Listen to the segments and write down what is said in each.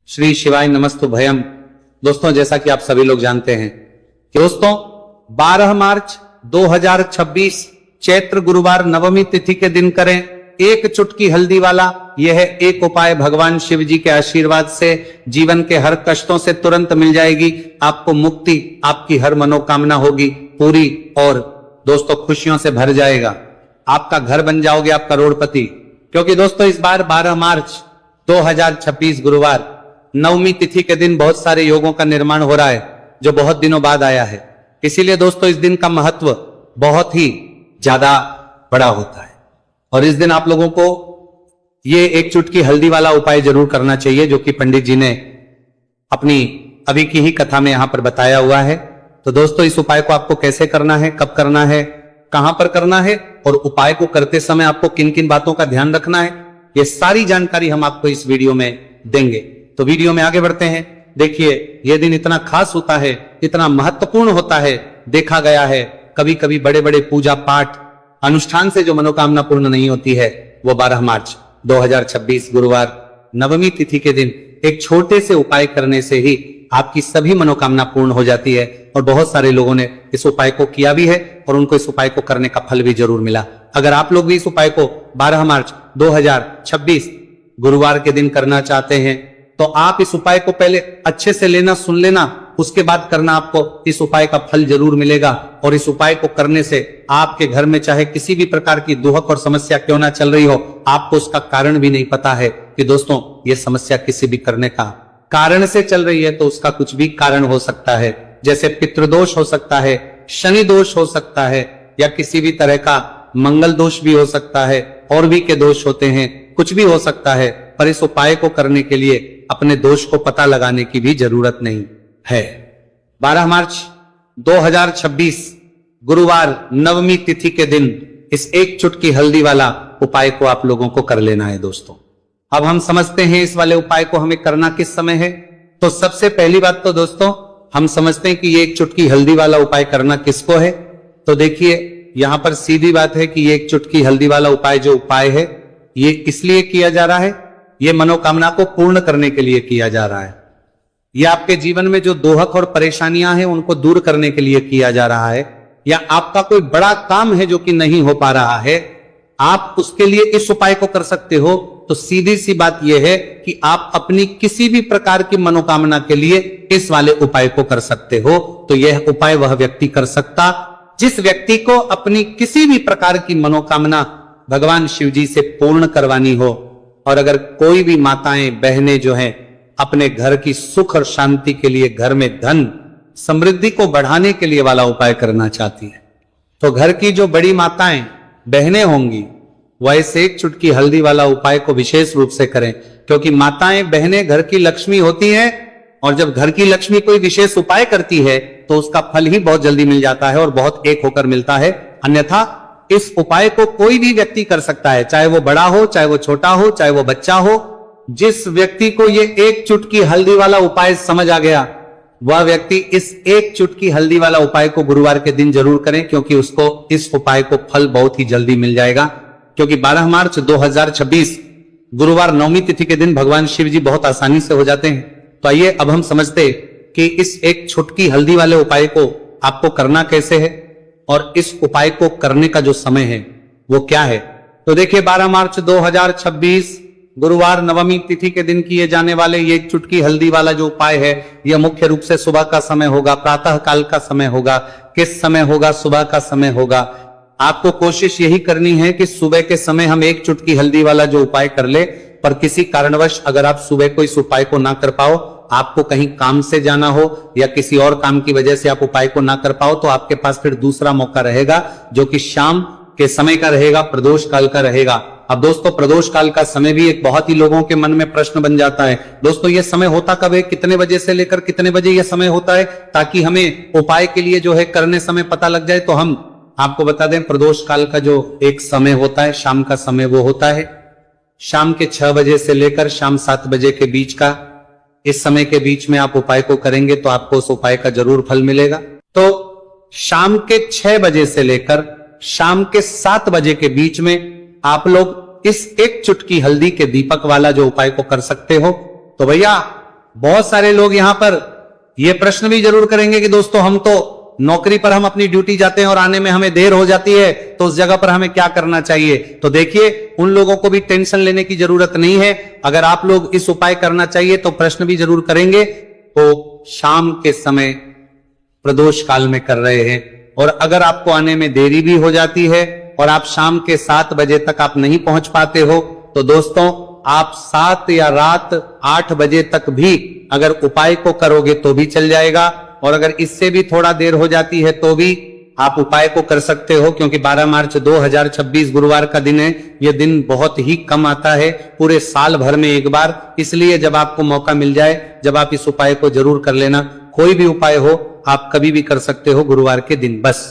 श्री शिवाय नमस्तु भयम। दोस्तों, जैसा कि आप सभी लोग जानते हैं कि दोस्तों 12 मार्च 2026 चैत्र गुरुवार नवमी तिथि के दिन करें एक चुटकी हल्दी वाला यह एक उपाय। भगवान शिव जी के आशीर्वाद से जीवन के हर कष्टों से तुरंत मिल जाएगी आपको मुक्ति, आपकी हर मनोकामना होगी पूरी और दोस्तों खुशियों से भर जाएगा। आपका घर बन जाओगे, आप करोड़पति। क्योंकि दोस्तों इस बार 12 मार्च 2026 गुरुवार नवमी तिथि के दिन बहुत सारे योगों का निर्माण हो रहा है जो बहुत दिनों बाद आया है। इसीलिए दोस्तों इस दिन का महत्व बहुत ही ज्यादा बड़ा होता है और इस दिन आप लोगों को ये एक चुटकी हल्दी वाला उपाय जरूर करना चाहिए जो कि पंडित जी ने अपनी अभी की ही कथा में यहां पर बताया हुआ है। तो दोस्तों इस उपाय को आपको कैसे करना है, कब करना है, कहां पर करना है और उपाय को करते समय आपको किन किन बातों का ध्यान रखना है, ये सारी जानकारी हम आपको इस वीडियो में देंगे। तो वीडियो में आगे बढ़ते हैं। देखिए यह दिन इतना खास होता है, इतना महत्वपूर्ण होता है। देखा गया है कभी कभी बड़े बड़े पूजा पाठ अनुष्ठान से जो मनोकामना पूर्ण नहीं होती है वो 12 मार्च 2026 गुरुवार नवमी तिथि के दिन एक छोटे से उपाय करने से ही आपकी सभी मनोकामना पूर्ण हो जाती है। और बहुत सारे लोगों ने इस उपाय को किया भी है और उनको इस उपाय को करने का फल भी जरूर मिला। अगर आप लोग भी इस उपाय को 12 मार्च 2026 गुरुवार के दिन करना चाहते हैं तो आप इस उपाय को पहले अच्छे से लेना, सुन लेना, उसके बाद करना। आपको इस उपाय का फल जरूर मिलेगा और इस उपाय को करने से आपके घर में चाहे किसी भी प्रकार की दुहक और समस्या क्यों ना चल रही हो, आपको उसका कारण भी नहीं पता है कि दोस्तों ये समस्या किसी भी करने का कारण से चल रही है तो उसका कुछ भी कारण हो सकता है। जैसे पितृदोष हो सकता है, शनि दोष हो सकता है या किसी भी तरह का मंगल दोष भी हो सकता है, और भी के दोष होते हैं, कुछ भी हो सकता है। पर इस उपाय को करने के लिए अपने दोष को पता लगाने की भी जरूरत नहीं है। 12 मार्च 2026 गुरुवार नवमी तिथि के दिन इस एक चुटकी हल्दी वाला उपाय को आप लोगों को कर लेना है। दोस्तों अब हम समझते हैं इस वाले उपाय को हमें करना किस समय है। तो सबसे पहली बात तो दोस्तों हम समझते हैं कि ये एक चुटकी हल्दी वाला उपाय करना किसको है। तो देखिए यहां पर सीधी बात है कि ये एक चुटकी हल्दी वाला उपाय जो उपाय है ये इसलिए किया जा रहा है, ये मनोकामना को पूर्ण करने के लिए किया जा रहा है। ये आपके जीवन में जो दोहक और परेशानियां हैं उनको दूर करने के लिए किया जा रहा है, या आपका कोई बड़ा काम है जो कि नहीं हो पा रहा है, आप उसके लिए इस उपाय को कर सकते हो। तो सीधी सी बात यह है कि आप अपनी किसी भी प्रकार की मनोकामना के लिए इस वाले उपाय को कर सकते हो। तो यह उपाय वह व्यक्ति कर सकता जिस व्यक्ति को अपनी किसी भी प्रकार की मनोकामना भगवान शिव जी से पूर्ण करवानी हो। और अगर कोई भी माताएं बहनें जो हैं अपने घर की सुख और शांति के लिए, घर में धन समृद्धि को बढ़ाने के लिए वाला उपाय करना चाहती है, तो घर की जो बड़ी माताएं बहनें होंगी वह इस एक चुटकी हल्दी वाला उपाय को विशेष रूप से करें। क्योंकि माताएं बहनें घर की लक्ष्मी होती हैं और जब घर की लक्ष्मी कोई विशेष उपाय करती है तो उसका फल ही बहुत जल्दी मिल जाता है और बहुत एक होकर मिलता है। अन्यथा इस उपाय को कोई भी व्यक्ति कर सकता है, चाहे वो बड़ा हो, चाहे वो छोटा हो, चाहे वो बच्चा हो। जिस व्यक्ति को ये एक चुटकी हल्दी वाला उपाय समझ आ गया वह व्यक्ति इस एक चुटकी हल्दी वाला उपाय को गुरुवार के दिन जरूर करें, क्योंकि उसको इस उपाय को फल बहुत ही जल्दी मिल जाएगा। क्योंकि 12 मार्च 2026 गुरुवार नवमी तिथि के दिन भगवान शिव जी बहुत आसानी से हो जाते हैं। तो आइए अब हम समझते कि इस एक चुटकी हल्दी वाले उपाय को आपको करना कैसे है और इस उपाय को करने का जो समय है वो क्या है। तो देखिए 12 मार्च 2026 गुरुवार नवमी तिथि के दिन किए जाने वाले ये एक चुटकी हल्दी वाला जो उपाय है यह मुख्य रूप से सुबह का समय होगा, प्रातः काल का समय होगा। किस समय होगा? सुबह का समय होगा। आपको कोशिश यही करनी है कि सुबह के समय हम एक चुटकी हल्दी वाला जो उपाय कर ले। पर किसी कारणवश अगर आप सुबह को इस उपाय को ना कर पाओ, आपको कहीं काम से जाना हो या किसी और काम की वजह से आप उपाय को ना कर पाओ, तो आपके पास फिर दूसरा मौका रहेगा जो कि शाम के समय का रहेगा, प्रदोष काल का रहेगा। अब दोस्तों प्रदोष काल का समय भी एक बहुत ही लोगों के मन में प्रश्न बन जाता है। दोस्तों ये समय होता कब है, कितने बजे से लेकर कितने बजे यह समय होता है, ताकि हमें उपाय के लिए जो है करने समय पता लग जाए। तो हम आपको बता दें प्रदोष काल का जो एक समय होता है, शाम का समय, वो होता है शाम के 6 बजे से लेकर शाम 7 बजे के बीच का। इस समय के बीच में आप उपाय को करेंगे तो आपको उस उपाय का जरूर फल मिलेगा। तो शाम के 6 बजे से लेकर शाम के 7 बजे के बीच में आप लोग इस एक चुटकी हल्दी के दीपक वाला जो उपाय को कर सकते हो। तो भैया बहुत सारे लोग यहां पर यह प्रश्न भी जरूर करेंगे कि दोस्तों हम तो नौकरी पर हम अपनी ड्यूटी जाते हैं और आने में हमें देर हो जाती है, तो उस जगह पर हमें क्या करना चाहिए। तो देखिए, उन लोगों को भी टेंशन लेने की जरूरत नहीं है। अगर आप लोग इस उपाय करना चाहिए तो प्रश्न भी जरूर करेंगे। तो शाम के समय प्रदोष काल में कर रहे हैं, और अगर आपको आने में देरी भी हो जाती है और आप शाम के 7 बजे तक आप नहीं पहुंच पाते हो, तो दोस्तों आप 7 या रात 8 बजे तक भी अगर उपाय को करोगे तो भी चल जाएगा। और अगर इससे भी थोड़ा देर हो जाती है तो भी आप उपाय को कर सकते हो, क्योंकि 12 मार्च 2026 गुरुवार का दिन है। यह दिन बहुत ही कम आता है, पूरे साल भर में एक बार। इसलिए जब आपको मौका मिल जाए, जब आप इस उपाय को जरूर कर लेना। कोई भी उपाय हो आप कभी भी कर सकते हो गुरुवार के दिन। बस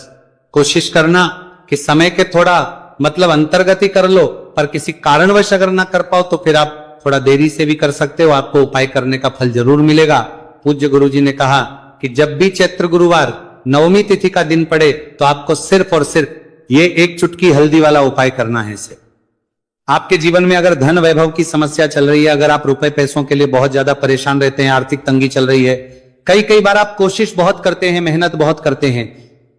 कोशिश करना कि समय के थोड़ा अंतर्गति कर लो, पर किसी कारणवश अगर ना कर पाओ तो फिर आप थोड़ा देरी से भी कर सकते हो, आपको उपाय करने का फल जरूर मिलेगा। पूज्य गुरु जी ने कहा कि जब भी चैत्र गुरुवार नवमी तिथि का दिन पड़े तो आपको सिर्फ और सिर्फ ये एक चुटकी हल्दी वाला उपाय करना है। इसे आपके जीवन में अगर धन वैभव की समस्या चल रही है, अगर आप रुपए पैसों के लिए बहुत ज्यादा परेशान रहते हैं, आर्थिक तंगी चल रही है, कई बार आप कोशिश बहुत करते हैं, मेहनत बहुत करते हैं,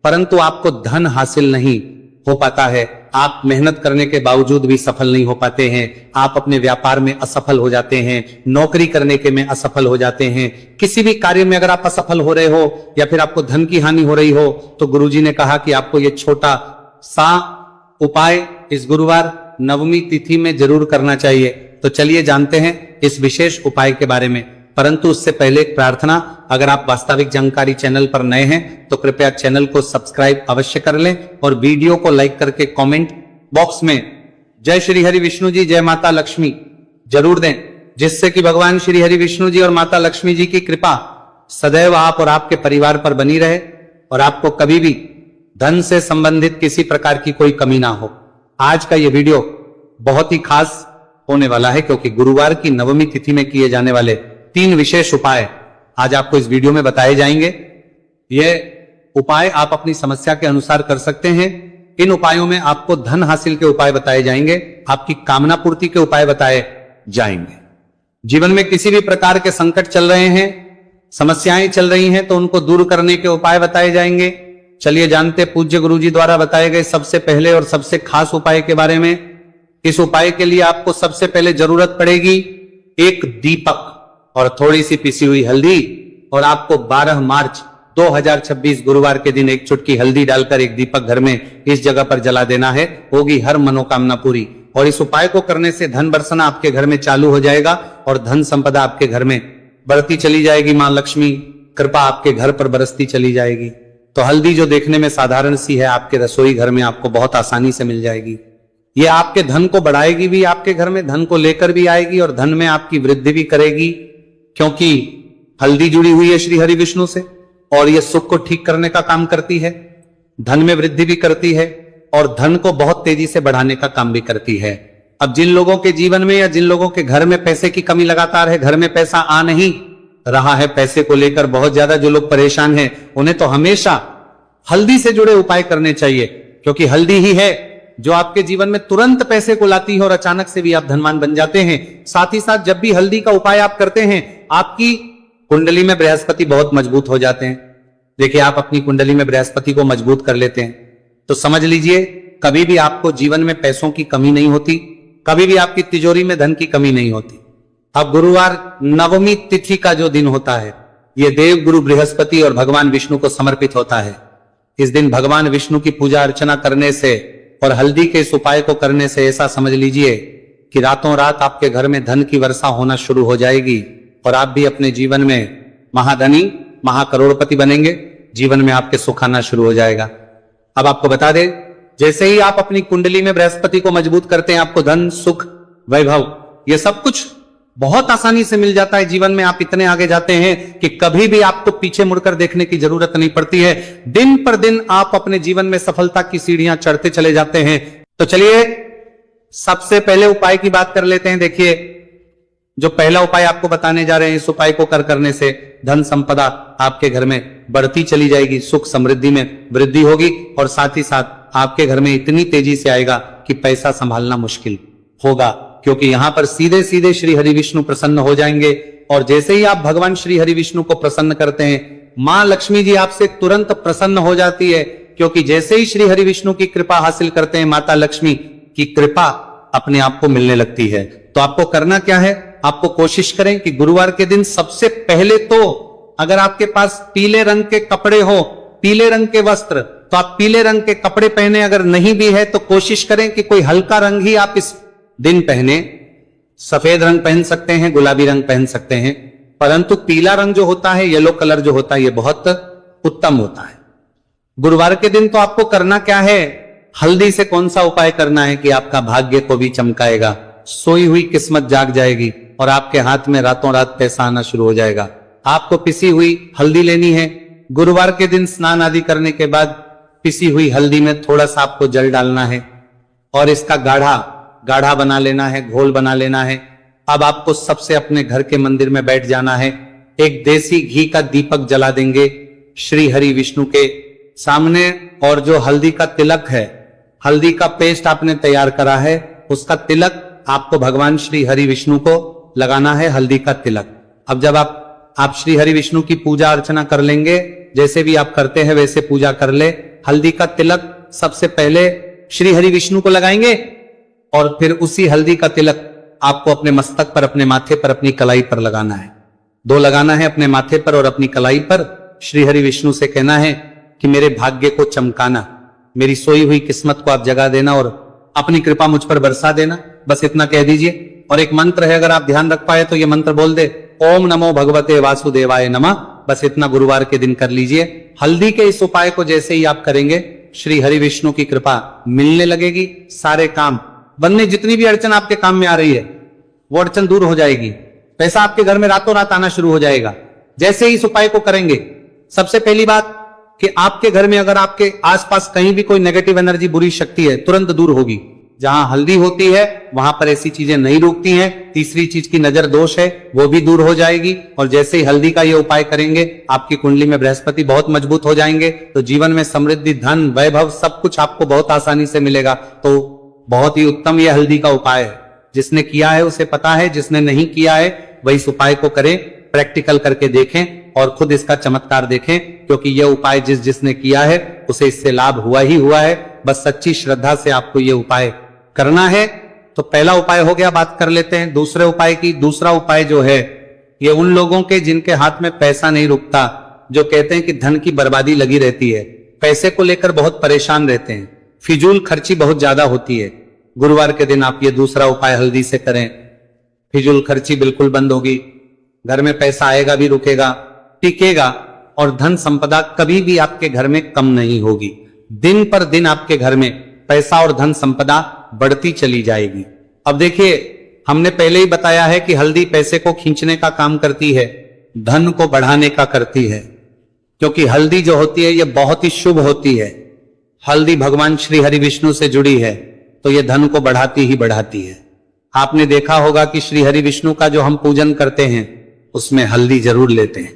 परंतु आपको धन हासिल नहीं हो पाता है, आप मेहनत करने के बावजूद भी सफल नहीं हो पाते हैं, आप अपने व्यापार में असफल हो जाते हैं, नौकरी करने के में असफल हो जाते हैं, किसी भी कार्य में अगर आप असफल हो रहे हो या फिर आपको धन की हानि हो रही हो, तो गुरुजी ने कहा कि आपको ये छोटा सा उपाय इस गुरुवार नवमी तिथि में जरूर करना चाहिए। तो चलिए जानते हैं इस विशेष उपाय के बारे में। परंतु उससे पहले एक प्रार्थना, अगर आप वास्तविक जानकारी चैनल पर नए हैं तो कृपया चैनल को सब्सक्राइब अवश्य कर लें और वीडियो को लाइक करके कमेंट बॉक्स में जय श्री हरि विष्णु जी, जय माता लक्ष्मी जरूर दें, जिससे कि भगवान श्री हरि विष्णु जी और माता लक्ष्मी जी की कृपा सदैव आप और आपके परिवार पर बनी रहे और आपको कभी भी धन से संबंधित किसी प्रकार की कोई कमी ना हो। आज का यह वीडियो बहुत ही खास होने वाला है, क्योंकि गुरुवार की नवमी तिथि में किए जाने वाले 3 विशेष उपाय आज आपको इस वीडियो में बताए जाएंगे। ये उपाय आप अपनी समस्या के अनुसार कर सकते हैं। इन उपायों में आपको धन हासिल के उपाय बताए जाएंगे, आपकी कामना पूर्ति के उपाय बताए जाएंगे। जीवन में किसी भी प्रकार के संकट चल रहे हैं, समस्याएं चल रही हैं, तो उनको दूर करने के उपाय बताए जाएंगे। चलिए जानते पूज्य गुरु जी द्वारा बताए गए सबसे पहले और सबसे खास उपाय के बारे में। इस उपाय के लिए आपको सबसे पहले जरूरत पड़ेगी एक दीपक और थोड़ी सी पिसी हुई हल्दी, और आपको 12 मार्च 2026 गुरुवार के दिन एक चुटकी हल्दी डालकर एक दीपक घर में इस जगह पर जला देना है। होगी हर मनोकामना पूरी। और इस उपाय को करने से धन बरसना आपके घर में चालू हो जाएगा और धन संपदा आपके घर में बढ़ती चली जाएगी। मां लक्ष्मी कृपा आपके घर पर बरसती चली जाएगी। तो हल्दी जो देखने में साधारण सी है, आपके रसोई घर में आपको बहुत आसानी से मिल जाएगी। ये आपके धन को बढ़ाएगी भी, आपके घर में धन को लेकर भी आएगी और धन में आपकी वृद्धि भी करेगी, क्योंकि हल्दी जुड़ी हुई है श्री हरि विष्णु से और यह सुख को ठीक करने का काम करती है, धन में वृद्धि भी करती है और धन को बहुत तेजी से बढ़ाने का काम भी करती है। अब जिन लोगों के जीवन में या जिन लोगों के घर में पैसे की कमी लगातार है, घर में पैसा आ नहीं रहा है, पैसे को लेकर बहुत ज्यादा जो लोग परेशान हैं, उन्हें तो हमेशा हल्दी से जुड़े उपाय करने चाहिए, क्योंकि हल्दी ही है जो आपके जीवन में तुरंत पैसे को लाती है और अचानक से भी आप धनवान बन जाते हैं। साथ ही साथ जब भी हल्दी का उपाय आप करते हैं, आपकी कुंडली में बृहस्पति बहुत मजबूत हो जाते हैं। देखिए, आप अपनी कुंडली में बृहस्पति को मजबूत कर लेते हैं तो समझ लीजिए कभी भी आपको जीवन में पैसों की कमी नहीं होती, कभी भी आपकी तिजोरी में धन की कमी नहीं होती। अब गुरुवार नवमी तिथि का जो दिन होता है, यह देव गुरु बृहस्पति और भगवान विष्णु को समर्पित होता है। इस दिन भगवान विष्णु की पूजा अर्चना करने से और हल्दी के इस उपाय को करने से ऐसा समझ लीजिए कि रातों रात आपके घर में धन की वर्षा होना शुरू हो जाएगी और आप भी अपने जीवन में महाधनी महाकरोड़पति बनेंगे। जीवन में आपके सुख आना शुरू हो जाएगा। अब आपको बता दें, जैसे ही आप अपनी कुंडली में बृहस्पति को मजबूत करते हैं, आपको धन सुख वैभव ये सब कुछ बहुत आसानी से मिल जाता है। जीवन में आप इतने आगे जाते हैं कि कभी भी आपको पीछे मुड़कर देखने की जरूरत नहीं पड़ती है। दिन पर दिन आप अपने जीवन में सफलता की सीढ़ियां चढ़ते चले जाते हैं। तो चलिए सबसे पहले उपाय की बात कर लेते हैं। देखिए, जो पहला उपाय आपको बताने जा रहे हैं, इस उपाय को करने से धन संपदा आपके घर में बढ़ती चली जाएगी, सुख समृद्धि में वृद्धि होगी और साथ ही साथ आपके घर में इतनी तेजी से आएगा कि पैसा संभालना मुश्किल होगा, क्योंकि यहां पर सीधे सीधे श्री हरि विष्णु प्रसन्न हो जाएंगे और जैसे ही आप भगवान श्री हरि विष्णु को प्रसन्न करते हैं, मां लक्ष्मी जी आपसे तुरंत प्रसन्न हो जाती है, क्योंकि जैसे ही श्री हरि विष्णु की कृपा हासिल करते हैं, माता लक्ष्मी की कृपा अपने आप को मिलने लगती है। तो आपको करना क्या है, आपको कोशिश करें कि गुरुवार के दिन सबसे पहले तो अगर आपके पास पीले रंग के कपड़े हो, पीले रंग के वस्त्र, तो आप पीले रंग के कपड़े पहने। अगर नहीं भी है तो कोशिश करें कि कोई हल्का रंग ही आप इस दिन पहने। सफेद रंग पहन सकते हैं, गुलाबी रंग पहन सकते हैं, परंतु पीला रंग जो होता है, येलो कलर जो होता है, ये बहुत उत्तम होता है। गुरुवार के दिन तो आपको करना क्या है, हल्दी से कौन सा उपाय करना है कि आपका भाग्य को भी चमकाएगा, सोई हुई किस्मत जाग जाएगी और आपके हाथ में रातों रात पैसा आना शुरू हो जाएगा। आपको पिसी हुई हल्दी लेनी है। गुरुवार के दिन स्नान आदि करने के बाद पिसी हुई हल्दी में थोड़ा सा आपको जल डालना है और इसका गाढ़ा बना लेना है, घोल बना लेना है। अब आपको सबसे अपने घर के मंदिर में बैठ जाना है, एक देसी घी का दीपक जला देंगे श्री हरि विष्णु के सामने, और जो हल्दी का तिलक है, हल्दी का पेस्ट आपने तैयार करा है, उसका तिलक आपको भगवान श्री हरि विष्णु को लगाना है, हल्दी का तिलक। अब जब आप श्री हरि विष्णु की पूजा अर्चना कर लेंगे, जैसे भी आप करते हैं वैसे पूजा कर ले। हल्दी का तिलक सबसे पहले श्री हरि विष्णु को लगाएंगे और फिर उसी हल्दी का तिलक आपको अपने मस्तक पर, अपने माथे पर, अपनी कलाई पर लगाना है। दो लगाना है, अपने माथे पर और अपनी कलाई पर। श्री हरि विष्णु से कहना है कि मेरे भाग्य को चमकाना, मेरी सोई हुई किस्मत को आप जगा देना और अपनी कृपा मुझ पर बरसा देना। बस इतना कह दीजिए। और एक मंत्र है, अगर आप ध्यान रख पाए तो ये मंत्र बोल दे, ओम नमो भगवते वासुदेवाय नमः। बस इतना गुरुवार के दिन कर लीजिए। हल्दी के इस उपाय को जैसे ही आप करेंगे, श्री हरि विष्णु की कृपा मिलने लगेगी। सारे काम बनने, जितनी भी अड़चन आपके काम में आ रही है वो अड़चन दूर हो जाएगी। पैसा आपके घर में रातों रात आना शुरू हो जाएगा जैसे ही इस उपाय को करेंगे। सबसे पहली बात कि आपके घर में अगर आपके आसपास कहीं भी कोई नेगेटिव एनर्जी, बुरी शक्ति है, तुरंत दूर होगी। जहां हल्दी होती है वहां पर ऐसी चीजें नहीं रुकती हैं। तीसरी चीज की नजर दोष है, वो भी दूर हो जाएगी। और जैसे ही हल्दी का ये उपाय करेंगे, आपकी कुंडली में बृहस्पति बहुत मजबूत हो जाएंगे, तो जीवन में समृद्धि, धन, वैभव सब कुछ आपको बहुत आसानी से मिलेगा। तो बहुत ही उत्तम ये हल्दी का उपाय है। जिसने किया है उसे पता है, जिसने नहीं किया है वह इस उपाय को करे, प्रैक्टिकल करके देखें और खुद इसका चमत्कार देखें, क्योंकि यह उपाय जिसने किया है उसे इससे लाभ हुआ ही हुआ है। बस सच्ची श्रद्धा से आपको यह उपाय करना है। तो पहला उपाय हो गया, बात कर लेते हैं दूसरे उपाय की। दूसरा उपाय जो है, ये उन लोगों के जिनके हाथ में पैसा नहीं रुकता, जो कहते हैं कि धन की बर्बादी लगी रहती है, पैसे को लेकर बहुत परेशान रहते हैं, फिजूल खर्ची बहुत ज्यादा होती है। गुरुवार के दिन आप ये दूसरा उपाय हल्दी से करें, फिजूल खर्ची बिल्कुल बंद होगी, घर में पैसा आएगा भी, रुकेगा, टिकेगा, और धन संपदा कभी भी आपके घर में कम नहीं होगी। दिन पर दिन आपके घर में पैसा और धन संपदा बढ़ती चली जाएगी। अब देखिए, हमने पहले ही बताया है कि हल्दी पैसे को खींचने का काम करती है, धन को बढ़ाने का करती है, क्योंकि हल्दी जो होती है ये बहुत ही शुभ होती है। हल्दी भगवान श्री हरि विष्णु से जुड़ी है, तो ये धन को बढ़ाती ही बढ़ाती है। आपने देखा होगा कि श्री हरि विष्णु का जो हम पूजन करते हैं उसमें हल्दी जरूर लेते हैं,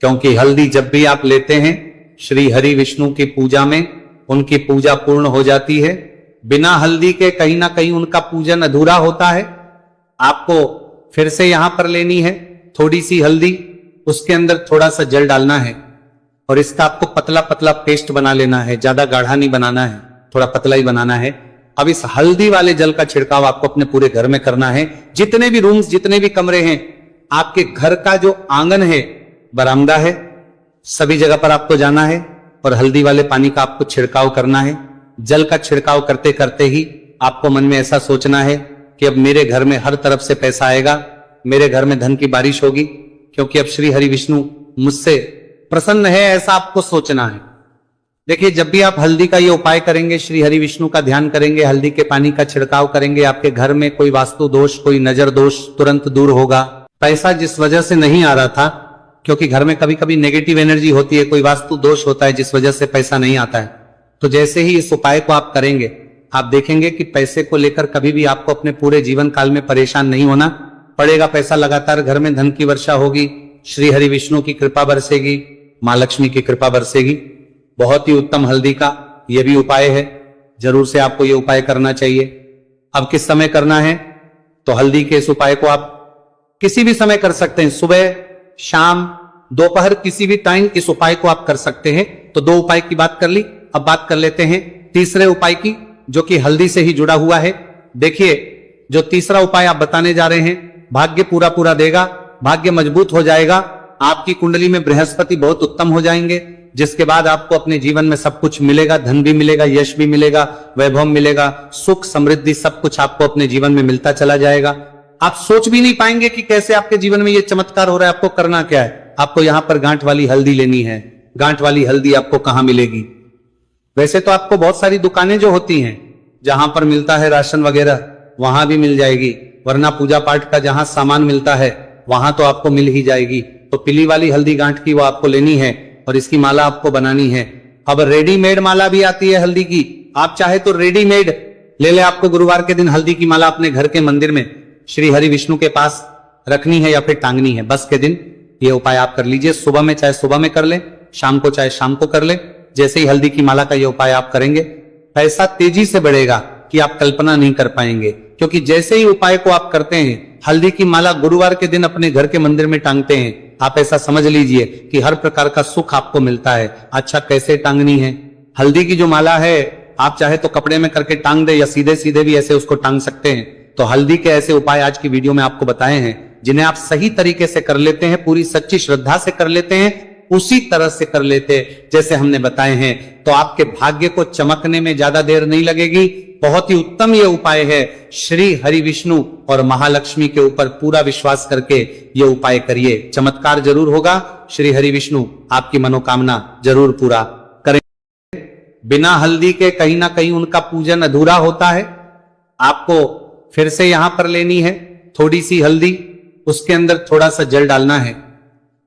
क्योंकि हल्दी जब भी आप लेते हैं श्री हरि विष्णु की पूजा में, उनकी पूजा पूर्ण हो जाती है। बिना हल्दी के कहीं ना कहीं उनका पूजन अधूरा होता है। आपको फिर से यहां पर लेनी है थोड़ी सी हल्दी, उसके अंदर थोड़ा सा जल डालना है और इसका आपको पतला पतला पेस्ट बना लेना है। ज्यादा गाढ़ा नहीं बनाना है, थोड़ा पतला ही बनाना है। अब इस हल्दी वाले जल का छिड़काव आपको अपने पूरे घर में करना है। जितने भी रूम्स, जितने भी कमरे हैं, आपके घर का जो आंगन है, बरामदा है, सभी जगह पर आपको जाना है और हल्दी वाले पानी का आपको छिड़काव करना है। जल का छिड़काव करते करते ही आपको मन में ऐसा सोचना है कि अब मेरे घर में हर तरफ से पैसा आएगा, मेरे घर में धन की बारिश होगी, क्योंकि अब श्री हरि विष्णु मुझसे प्रसन्न है, ऐसा आपको सोचना है। देखिए, जब भी आप हल्दी का ये उपाय करेंगे, श्री हरि विष्णु का ध्यान करेंगे, हल्दी के पानी का छिड़काव करेंगे, आपके घर में कोई वास्तु दोष, कोई नजर दोष तुरंत दूर होगा। पैसा जिस वजह से नहीं आ रहा था, क्योंकि घर में कभी कभी नेगेटिव एनर्जी होती है, कोई वास्तु दोष होता है जिस वजह से पैसा नहीं आता है, तो जैसे ही इस उपाय को आप करेंगे, आप देखेंगे कि पैसे को लेकर कभी भी आपको अपने पूरे जीवन काल में परेशान नहीं होना पड़ेगा। पैसा लगातार घर में, धन की वर्षा होगी, श्री हरि विष्णु की कृपा बरसेगी, मां लक्ष्मी की कृपा बरसेगी। बहुत ही उत्तम हल्दी का यह भी उपाय है, जरूर से आपको यह उपाय करना चाहिए। अब किस समय करना है, तो हल्दी के इस उपाय को आप किसी भी समय कर सकते हैं, सुबह, शाम, दोपहर, किसी भी टाइम इस उपाय को आप कर सकते हैं। तो 2 उपाय की बात कर ली, अब बात कर लेते हैं तीसरे उपाय की, जो कि हल्दी से ही जुड़ा हुआ है। देखिए, जो तीसरा उपाय आप बताने जा रहे हैं, भाग्य पूरा पूरा देगा, भाग्य मजबूत हो जाएगा, आपकी कुंडली में बृहस्पति बहुत उत्तम हो जाएंगे, जिसके बाद आपको अपने जीवन में सब कुछ मिलेगा, धन भी मिलेगा, यश भी मिलेगा, वैभव मिलेगा, सुख समृद्धि सब कुछ आपको अपने जीवन में मिलता चला जाएगा। आप सोच भी नहीं पाएंगे कि कैसे आपके जीवन में ये चमत्कार हो रहा है। आपको करना क्या है, आपको यहां पर गांठ वाली हल्दी लेनी है। गांठ वाली हल्दी आपको कहां मिलेगी? वैसे तो आपको बहुत सारी दुकानें जो होती हैं, जहां पर मिलता है राशन वगैरह, वहां भी मिल जाएगी, वरना पूजा पाठ का जहां सामान मिलता है वहां तो आपको मिल ही जाएगी। तो पीली वाली हल्दी गांठ की वो आपको लेनी है और इसकी माला आपको बनानी है। अब रेडीमेड माला भी आती है हल्दी की, आप चाहे तो रेडीमेड ले ले। आपको गुरुवार के दिन हल्दी की माला अपने घर के मंदिर में श्री हरि विष्णु के पास रखनी है या फिर टांगनी है। बस के दिन ये उपाय आप कर लीजिए। सुबह में चाहे सुबह में कर ले, शाम को चाहे शाम को कर ले। जैसे ही हल्दी की माला का ये उपाय आप करेंगे, पैसा तेजी से बढ़ेगा कि आप कल्पना नहीं कर पाएंगे। क्योंकि जैसे ही उपाय को आप करते हैं, हल्दी की माला गुरुवार के दिन अपने घर के मंदिर में टांगते हैं, आप ऐसा समझ लीजिए कि हर प्रकार का सुख आपको मिलता है। अच्छा, कैसे टांगनी है? हल्दी की जो माला है, आप चाहे तो कपड़े में करके टांग दे या सीधे सीधे भी ऐसे उसको टांग सकते हैं। तो हल्दी के ऐसे उपाय आज की वीडियो में आपको बताए हैं, जिन्हें आप सही तरीके से कर लेते हैं, पूरी सच्ची श्रद्धा से कर लेते हैं, उसी तरह से कर लेते जैसे हमने बताए हैं, तो आपके भाग्य को चमकने में ज्यादा देर नहीं लगेगी। बहुत ही उत्तम ये उपाय है। श्री हरि विष्णु और महालक्ष्मी के ऊपर पूरा विश्वास करके ये उपाय करिए, चमत्कार जरूर होगा। श्री हरि विष्णु आपकी मनोकामना जरूर पूरा करें। बिना हल्दी के कहीं ना कहीं उनका पूजन अधूरा होता है। आपको फिर से यहां पर लेनी है थोड़ी सी हल्दी, उसके अंदर थोड़ा सा जल डालना है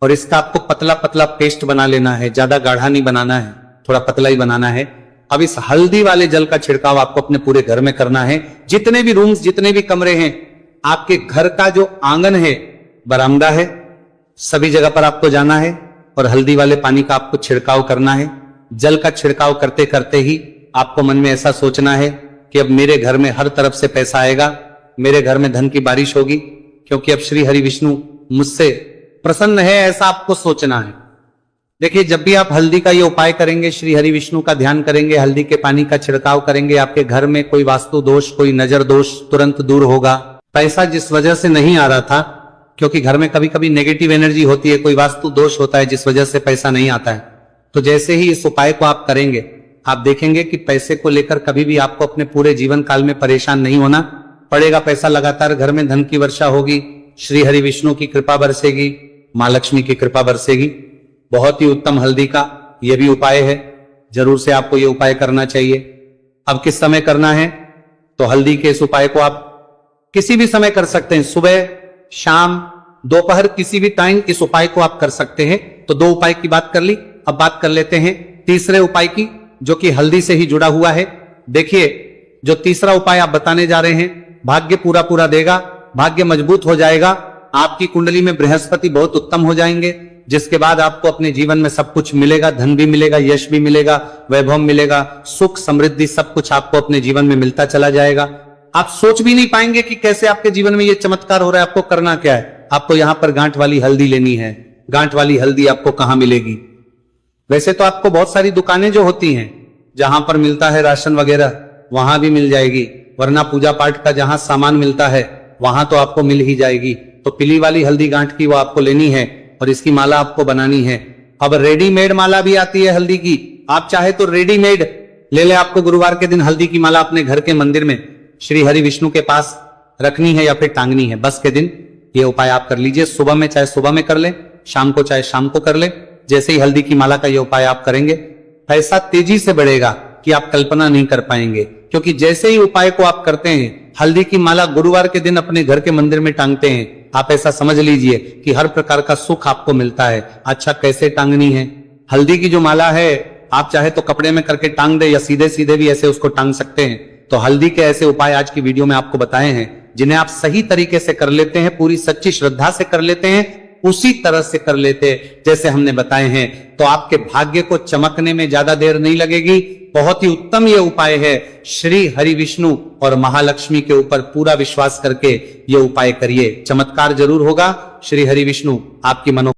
और इसका आपको पतला पतला पेस्ट बना लेना है। ज्यादा गाढ़ा नहीं बनाना है, थोड़ा पतला ही बनाना है। अब इस हल्दी वाले जल का छिड़काव आपको अपने पूरे घर में करना है। जितने भी रूम्स, जितने भी कमरे हैं, आपके घर का जो आंगन है, बरामदा है, सभी जगह पर आपको जाना है और हल्दी वाले पानी का आपको छिड़काव करना है। जल का छिड़काव करते करते ही आपको मन में ऐसा सोचना है कि अब मेरे घर में हर तरफ से पैसा आएगा, मेरे घर में धन की बारिश होगी, क्योंकि अब श्री हरि विष्णु मुझसे प्रसन्न है, ऐसा आपको सोचना है। देखिए, जब भी आप हल्दी का ये उपाय करेंगे, श्री हरि विष्णु का ध्यान करेंगे, हल्दी के पानी का छिड़काव करेंगे, आपके घर में कोई वास्तु दोष, कोई नजर दोष तुरंत दूर होगा। पैसा जिस वजह से नहीं आ रहा था, क्योंकि घर में कभी कभी नेगेटिव एनर्जी होती है, कोई वास्तु दोष होता है जिस वजह से पैसा नहीं आता है, तो जैसे ही इस उपाय को आप करेंगे, आप देखेंगे कि पैसे को लेकर कभी भी आपको अपने पूरे जीवन काल में परेशान नहीं होना पड़ेगा। पैसा लगातार घर में धन की वर्षा होगी, श्री हरि विष्णु की कृपा बरसेगी, मां लक्ष्मी की कृपा बरसेगी। बहुत ही उत्तम हल्दी का यह भी उपाय है, जरूर से आपको यह उपाय करना चाहिए। अब किस समय करना है? तो हल्दी के इस उपाय को आप किसी भी समय कर सकते हैं, सुबह, शाम, दोपहर, किसी भी टाइम इस उपाय को आप कर सकते हैं। तो 2 उपाय की बात कर ली, अब बात कर लेते हैं तीसरे उपाय की, जो कि हल्दी से ही जुड़ा हुआ है। देखिए, जो तीसरा उपाय आप बताने जा रहे हैं, भाग्य पूरा पूरा देगा, भाग्य मजबूत हो जाएगा, आपकी कुंडली में बृहस्पति बहुत उत्तम हो जाएंगे, जिसके बाद आपको अपने जीवन में सब कुछ मिलेगा, धन भी मिलेगा, यश भी मिलेगा, वैभव मिलेगा, सुख समृद्धि सब कुछ आपको अपने जीवन में मिलता चला जाएगा। आप सोच भी नहीं पाएंगे कि कैसे आपके जीवन में ये चमत्कार हो रहा है। आपको करना क्या है, आपको यहां पर गांठ वाली हल्दी लेनी है। गांठ वाली हल्दी आपको कहां मिलेगी? वैसे तो आपको बहुत सारी दुकानें जो होती हैं, जहां पर मिलता है राशन वगैरह, वहां भी मिल जाएगी, वरना पूजा पाठ का जहां सामान मिलता है वहां तो आपको मिल ही जाएगी। तो पीली वाली हल्दी गांठ की वो आपको लेनी है और इसकी माला आपको बनानी है। अब रेडीमेड माला भी आती है हल्दी की, आप चाहे तो रेडीमेड ले ले। आपको गुरुवार के दिन हल्दी की माला अपने घर के मंदिर में श्री हरि विष्णु के पास रखनी है या फिर टांगनी है। बस के दिन ये उपाय आप कर लीजिए। सुबह में चाहे सुबह में कर ले, शाम को चाहे शाम को कर ले। जैसे ही हल्दी की माला का ये उपाय आप करेंगे, पैसा तेजी से बढ़ेगा कि आप कल्पना नहीं कर पाएंगे। क्योंकि जैसे ही उपाय को आप करते हैं, हल्दी की माला गुरुवार के दिन अपने घर के मंदिर में टांगते हैं, आप ऐसा समझ लीजिए कि हर प्रकार का सुख आपको मिलता है। अच्छा, कैसे टांगनी है? हल्दी की जो माला है, आप चाहे तो कपड़े में करके टांग दे या सीधे सीधे भी ऐसे उसको टांग सकते हैं। तो हल्दी के ऐसे उपाय आज की वीडियो में आपको बताए हैं, जिन्हें आप सही तरीके से कर लेते हैं, पूरी सच्ची श्रद्धा से कर लेते हैं, उसी तरह से कर लेते जैसे हमने बताए हैं, तो आपके भाग्य को चमकने में ज्यादा देर नहीं लगेगी। बहुत ही उत्तम ये उपाय है। श्री हरि विष्णु और महालक्ष्मी के ऊपर पूरा विश्वास करके ये उपाय करिए, चमत्कार जरूर होगा। श्री हरि विष्णु आपकी मनो